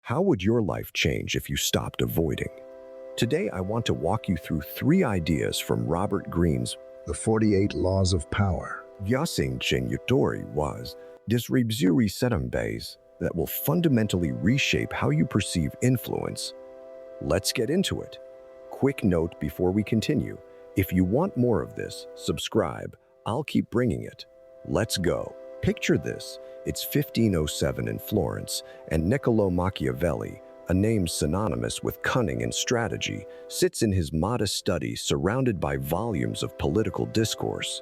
How would your life change if you stopped avoiding? Today, I want to walk you through 3 ideas from Robert Greene's The 48 Laws of Power. Vyasing Yutori was disribzuri setembase that will fundamentally reshape how you perceive influence. Let's get into it. Quick note before we continue. If you want more of this, subscribe. I'll keep bringing it. Let's go. Picture this. It's 1507 in Florence, and Niccolò Machiavelli, a name synonymous with cunning and strategy, sits in his modest study surrounded by volumes of political discourse.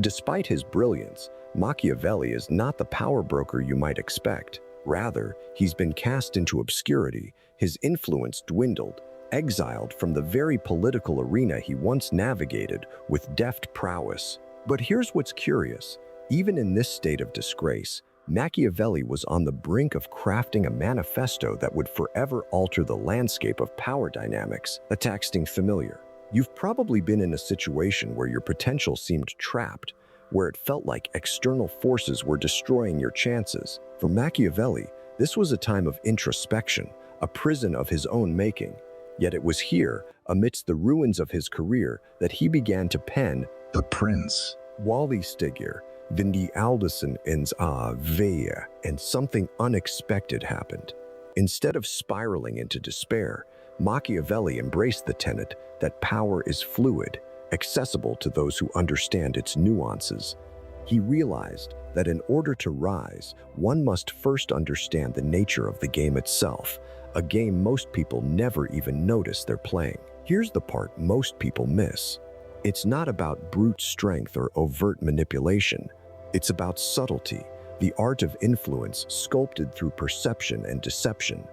Despite his brilliance, Machiavelli is not the power broker you might expect. Rather, he's been cast into obscurity, his influence dwindled, exiled from the very political arena he once navigated with deft prowess. But here's what's curious. Even in this state of disgrace, Machiavelli was on the brink of crafting a manifesto that would forever alter the landscape of power dynamics, a texting familiar. You've probably been in a situation where your potential seemed trapped, where it felt like external forces were destroying your chances. For Machiavelli, this was a time of introspection, a prison of his own making. Yet it was here, amidst the ruins of his career, that he began to pen The Prince. Wally Stigier, Vindi Alderson ins a Vea, and something unexpected happened. Instead of spiraling into despair, Machiavelli embraced the tenet that power is fluid, accessible to those who understand its nuances. He realized that in order to rise, one must first understand the nature of the game itself, a game most people never even notice they're playing. Here's the part most people miss. It's not about brute strength or overt manipulation. It's about subtlety, the art of influence sculpted through perception and deception.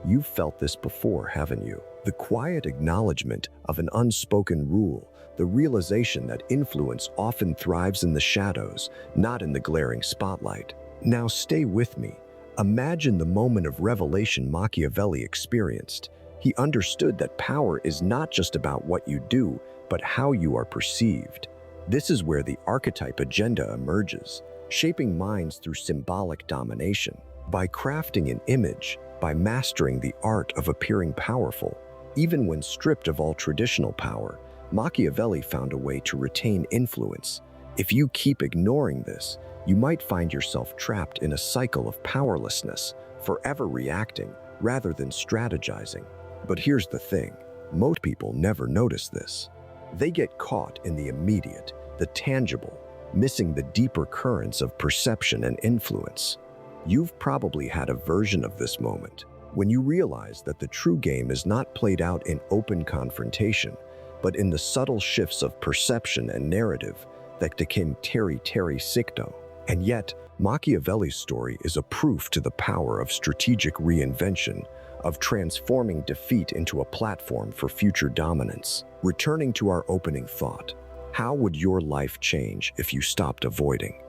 You've felt this before, haven't you? The quiet acknowledgement of an unspoken rule, the realization that influence often thrives in the shadows, not in the glaring spotlight. Now stay with me. Imagine the moment of revelation Machiavelli experienced. He understood that power is not just about what you do, but how you are perceived. This is where the archetype agenda emerges, shaping minds through symbolic domination. By crafting an image, by mastering the art of appearing powerful, even when stripped of all traditional power, Machiavelli found a way to retain influence. If you keep ignoring this, you might find yourself trapped in a cycle of powerlessness, forever reacting rather than strategizing. But here's the thing, most people never notice this. They get caught in the immediate, the tangible, missing the deeper currents of perception and influence. You've probably had a version of this moment, when you realize that the true game is not played out in open confrontation, but in the subtle shifts of perception and narrative that became terri sicto. And yet, Machiavelli's story is a proof to the power of strategic reinvention, of transforming defeat into a platform for future dominance. Returning to our opening thought, how would your life change if you stopped avoiding?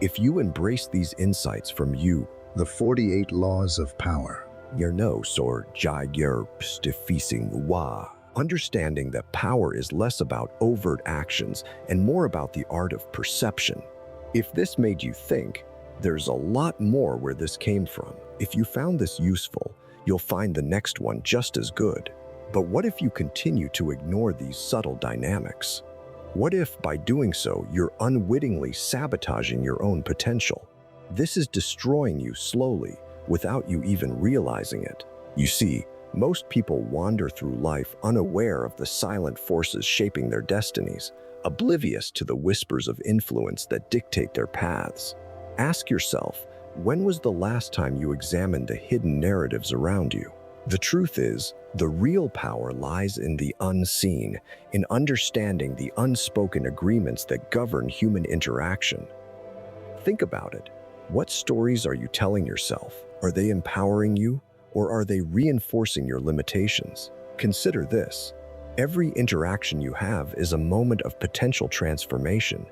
If you embrace these insights from you, The 48 Laws of Power. Yernos or Jayer Stifising Wa, understanding that power is less about overt actions and more about the art of perception. If this made you think, there's a lot more where this came from. If you found this useful, you'll find the next one just as good. But what if you continue to ignore these subtle dynamics? What if, by doing so, you're unwittingly sabotaging your own potential? This is destroying you slowly, without you even realizing it. You see, most people wander through life unaware of the silent forces shaping their destinies, oblivious to the whispers of influence that dictate their paths. Ask yourself, when was the last time you examined the hidden narratives around you? The truth is, the real power lies in the unseen, in understanding the unspoken agreements that govern human interaction. Think about it. What stories are you telling yourself? Are they empowering you, or are they reinforcing your limitations? Consider this. Every interaction you have is a moment of potential transformation.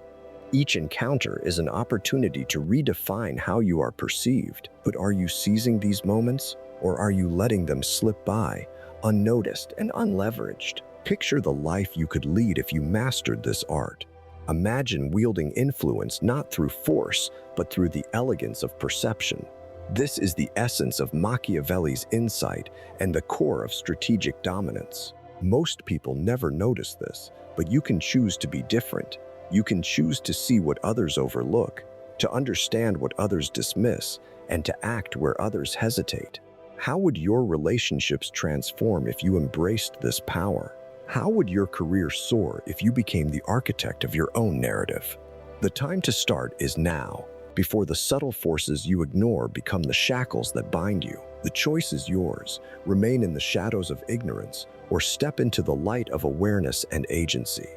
Each encounter is an opportunity to redefine how you are perceived. But are you seizing these moments, or are you letting them slip by, unnoticed and unleveraged? Picture the life you could lead if you mastered this art. Imagine wielding influence not through force, but through the elegance of perception. This is the essence of Machiavelli's insight and the core of strategic dominance. Most people never notice this, but you can choose to be different. You can choose to see what others overlook, to understand what others dismiss, and to act where others hesitate. How would your relationships transform if you embraced this power? How would your career soar if you became the architect of your own narrative? The time to start is now, before the subtle forces you ignore become the shackles that bind you. The choice is yours. Remain in the shadows of ignorance or step into the light of awareness and agency.